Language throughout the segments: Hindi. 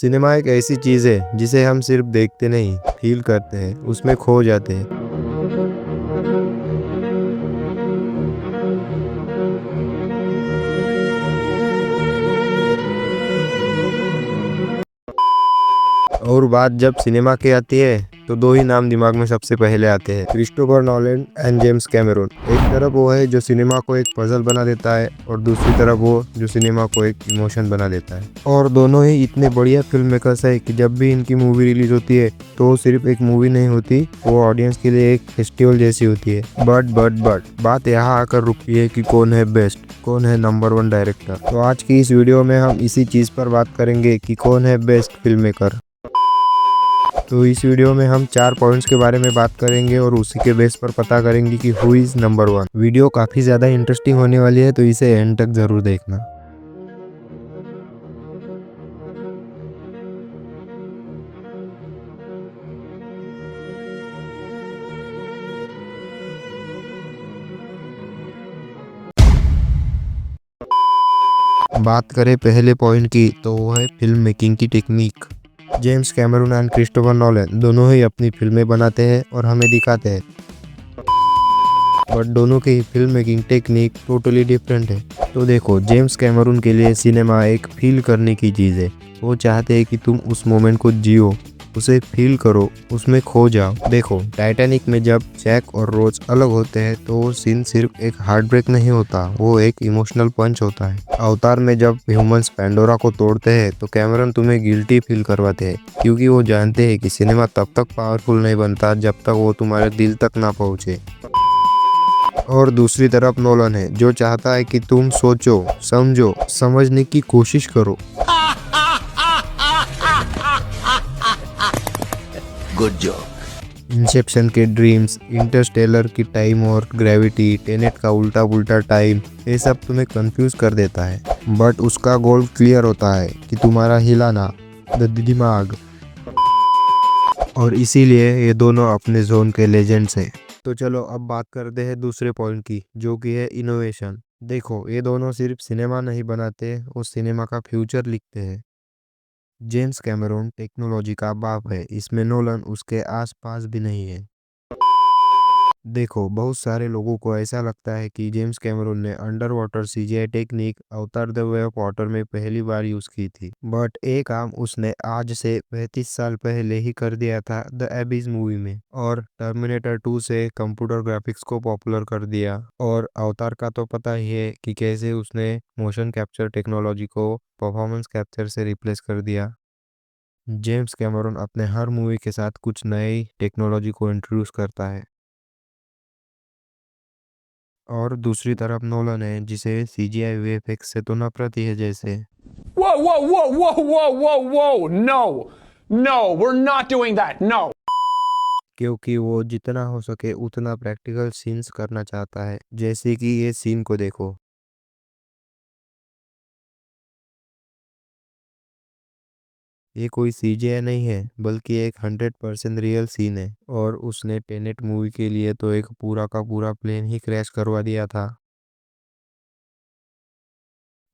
सिनेमा एक ऐसी चीज़ है जिसे हम सिर्फ देखते नहीं, फील करते हैं, उसमें खो जाते हैं। और बात जब सिनेमा की आती है तो दो ही नाम दिमाग में सबसे पहले आते हैं, Christopher Nolan and James Cameron. एक तरफ वो है जो सिनेमा को एक पजल बना देता है और दूसरी तरफ वो जो सिनेमा को एक इमोशन बना देता है। और दोनों ही इतने बढ़िया फिल्म मेकर्स है कि जब भी इनकी मूवी रिलीज होती है तो वो सिर्फ एक मूवी नहीं होती, वो ऑडियंस के लिए एक फेस्टिवल जैसी होती है। बट बात यहाँ आकर रुकती है कि कौन है बेस्ट, कौन है नंबर 1 डायरेक्टर। तो आज की इस वीडियो में हम इसी चीज पर बात करेंगे कि कौन है बेस्ट फिल्म मेकर। तो इस वीडियो में हम 4 पॉइंट्स के बारे में बात करेंगे और उसी के बेस पर पता करेंगे कि हु इज नंबर 1। वीडियो काफी ज्यादा इंटरेस्टिंग होने वाली है, तो इसे एंड तक जरूर देखना। बात करें पहले पॉइंट की तो वो है फिल्म मेकिंग की technique. James Cameron and Christopher Nolan दोनों ही अपनी फिल्में बनाते हैं और हमें दिखाते हैं, बट दोनों की film making technique totally different है। तो देखो, जेम्स कैमरून के लिए सिनेमा एक फील करने की चीज़ है। वो चाहते हैं कि तुम उस मोमेंट को जियो, उसे फील करो, उसमें खो जाओ। देखो, टाइटैनिक में जब जैक और रोज अलग होते हैं तो वो सीन सिर्फ एक हार्ट ब्रेक नहीं होता, वो एक इमोशनल पंच होता है। अवतार में जब ह्यूमंस पैंडोरा को तोड़ते हैं तो कैमरन तुम्हें गिल्टी फील करवाते हैं, क्योंकि वो जानते हैं कि सिनेमा तब तक पावरफुल नहीं बनता जब तक वो तुम्हारे दिल तक ना पहुंचे। और दूसरी तरफ नोलन है जो चाहता है कि तुम सोचो, समझो, समझने की कोशिश करो। Good job. इंसेप्शन के ड्रीम्स, इंटरस्टेलर की टाइम और ग्रेविटी, टेनेट का उल्टा पुल्टा टाइम, ये सब तुम्हें कंफ्यूज कर देता है, बट उसका गोल क्लियर होता है कि तुम्हारा हिलाना, दिमाग। और इसीलिए ये दोनों अपने जोन के लेजेंड्स हैं। तो चलो अब बात करते हैं दूसरे पॉइंट की, जो कि है इनोवेशन। देखो, ये दोनों सिर्फ सिनेमा नहीं बनाते, वो सिनेमा का फ्यूचर लिखते हैं। जेम्स कैमरून टेक्नोलॉजी का बाप है, इसमें नोलन उसके आसपास भी नहीं है। देखो, बहुत सारे लोगों को ऐसा लगता है कि जेम्स कैमरून ने अंडर वाटर सीजीआई टेक्निक अवतार द वे ऑफ वाटर में पहली बार यूज की थी, बट ये काम उसने आज से 35 साल पहले ही कर दिया था द एबिस मूवी में, और टर्मिनेटर 2 से कंप्यूटर ग्राफिक्स को पॉपुलर कर दिया। और अवतार का तो पता ही है कि कैसे उसने मोशन कैप्चर टेक्नोलॉजी को परफॉर्मेंस कैप्चर से रिप्लेस कर दिया। जेम्स कैमरून अपने हर मूवी के साथ कुछ नई टेक्नोलॉजी को इंट्रोड्यूस करता है। और दूसरी तरफ नोलन है जिसे सीजीआई वीएफएक्स से तो नफरत ही है, जैसे Whoa, whoa, whoa, whoa, whoa, whoa, whoa. No. No, we're not doing that. No. क्योंकि वो जितना हो सके उतना प्रैक्टिकल सीन्स करना चाहता है। जैसे कि ये सीन को देखो, ये कोई सीजीआई नहीं है बल्कि एक 100% रियल सीन है। और उसने टेनेट मूवी के लिए तो एक पूरा का पूरा प्लेन ही क्रैश करवा दिया था।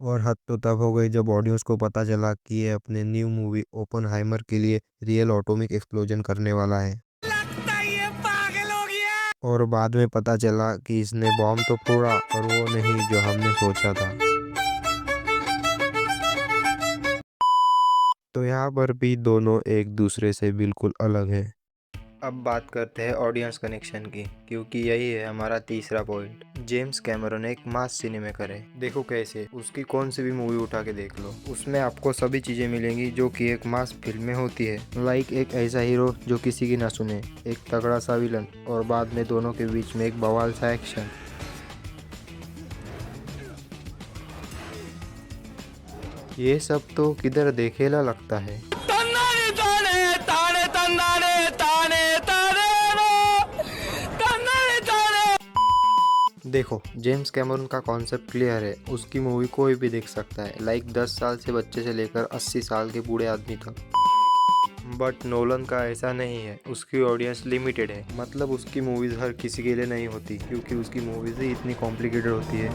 और हद तो तब हो गई जब ऑडियंस को पता चला कि ये अपने न्यू मूवी ओपनहाइमर के लिए रियल एटॉमिक एक्सप्लोजन करने वाला है। लगता है ये पागल हो गया। और बाद में पता चला कि इसने बॉम्ब तो फोड़ा पर वो नहीं जो हमने सोचा था। तो यहाँ पर भी दोनों एक दूसरे से बिल्कुल अलग है। अब बात करते हैं ऑडियंस कनेक्शन की, क्योंकि यही है हमारा तीसरा पॉइंट। जेम्स कैमरून एक मास सिनेमेकर है। देखो कैसे, उसकी कौन सी भी मूवी उठा के देख लो, उसमें आपको सभी चीजें मिलेंगी जो कि एक मास फिल्म में होती है। लाइक एक ऐसा हीरो जो किसी की ना सुने, एक तगड़ा सा विलन, और बाद में दोनों के बीच में एक बवाल सा एक्शन। ये सब तो किधर देखेला लगता है। तन्नाने ताने ताने तन्नाने ताने ताने रो। तन्नाने ताने। देखो, जेम्स कैमरून का कॉन्सेप्ट क्लियर है, उसकी मूवी कोई भी देख सकता है, लाइक 10 साल से बच्चे से लेकर 80 साल के बूढ़े आदमी तक। बट नोलन का ऐसा नहीं है, उसकी ऑडियंस लिमिटेड है। मतलब उसकी मूवीज हर किसी के लिए नहीं होती, क्योंकि उसकी मूवीज ही इतनी कॉम्प्लिकेटेड होती है।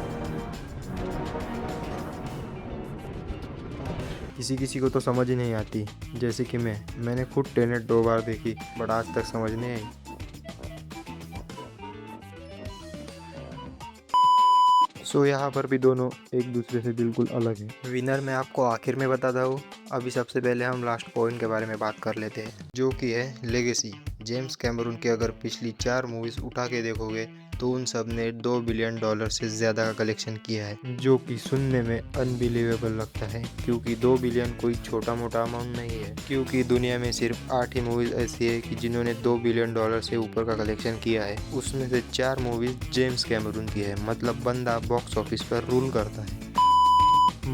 किसी किसी को तो समझ ही नहीं आती, जैसे कि मैंने खुद टेनेट 2 बार देखी बट आज तक समझ नहीं आई। सो यहाँ पर भी दोनों एक दूसरे से बिल्कुल अलग हैं। विनर मैं आपको आखिर में बताता हूँ। अभी सबसे पहले हम लास्ट पॉइंट के बारे में बात कर लेते हैं, जो कि है लेगेसी। जेम्स कैमरून के अगर पिछली 4 मूवीज उठा के देखोगे तो उन सब ने $2 बिलियन से ज़्यादा का कलेक्शन किया है, जो कि सुनने में अनबिलीवेबल लगता है, क्योंकि 2 बिलियन कोई छोटा मोटा अमाउंट नहीं है। क्योंकि दुनिया में सिर्फ 8 ही मूवीज ऐसी है कि जिन्होंने $2 बिलियन से ऊपर का कलेक्शन किया है। उसमें से 4 मूवीज जेम्स कैमरून की है, मतलब बंदा बॉक्स ऑफिस पर रूल करता है।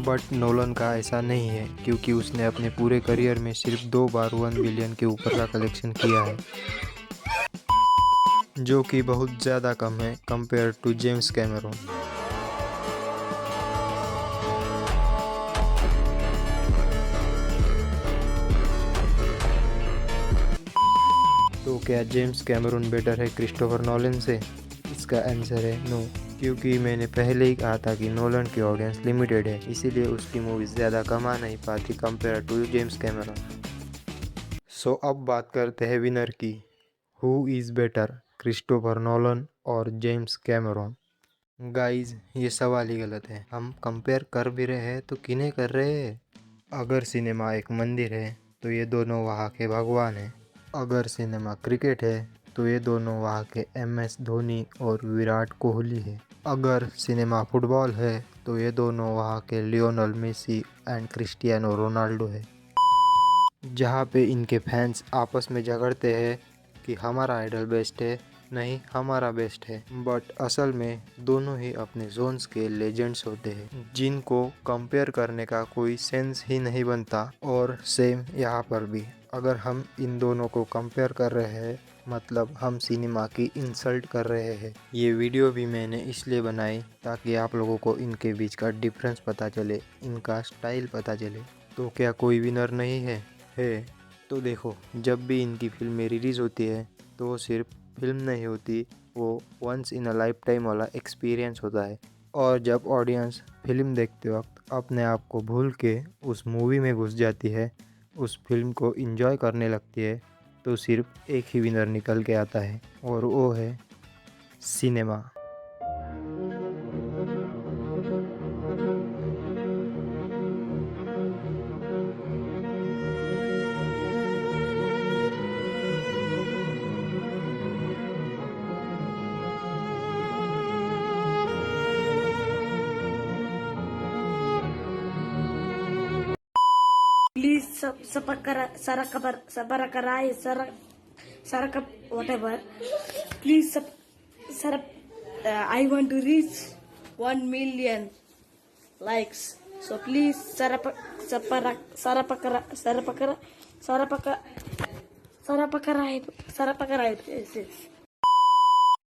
बट नोलन का ऐसा नहीं है, क्योंकि उसने अपने पूरे करियर में सिर्फ 2 बार 1 बिलियन के ऊपर का कलेक्शन किया है, जो कि बहुत ज़्यादा कम है कंपेयर टू जेम्स कैमरून। तो क्या जेम्स कैमरून बेटर है क्रिस्टोफर नोलन से? इसका आंसर है नो, क्योंकि मैंने पहले ही कहा था कि नोलन की ऑडियंस लिमिटेड है, इसीलिए उसकी मूवीज ज़्यादा कमा नहीं पाती कंपेयर टू जेम्स कैमरून। सो अब बात करते हैं विनर की। Who is better, Christopher Nolan और जेम्स कैमरून? गाइज ये सवाल ही गलत है। हम कंपेयर कर भी रहे हैं तो किन्हें कर रहे हैं? अगर सिनेमा एक मंदिर है तो ये दोनों वहाँ के भगवान हैं। अगर सिनेमा क्रिकेट है तो ये दोनों वहाँ के MS धोनी और विराट कोहली है। अगर सिनेमा फुटबॉल है तो ये दोनों वहाँ के Lionel Messi and Cristiano Ronaldo है। जहाँ पे इनके फैंस आपस में झगड़ते हैं कि हमारा आइडल बेस्ट है, नहीं हमारा बेस्ट है, बट असल में दोनों ही अपने जोन्स के लेजेंड्स होते हैं, जिनको कंपेयर करने का कोई सेंस ही नहीं बनता। और सेम यहाँ पर भी, अगर हम इन दोनों को कंपेयर कर रहे हैं मतलब हम सिनेमा की इंसल्ट कर रहे हैं। ये वीडियो भी मैंने इसलिए बनाई ताकि आप लोगों को इनके बीच का डिफरेंस पता चले, इनका स्टाइल पता चले। तो क्या कोई विनर नहीं है? तो देखो, जब भी इनकी फिल्में रिलीज़ होती है तो वो सिर्फ फिल्म नहीं होती, वो once in a lifetime वाला एक्सपीरियंस होता है। और जब ऑडियंस फिल्म देखते वक्त अपने आप को भूल के उस मूवी में घुस जाती है, उस फिल्म को एंजॉय करने लगती है, तो सिर्फ एक ही विनर निकल के आता है और वो है cinema. Please subscribe whatever. Please I want to reach 1 million likes. So please sarapakara. Yes.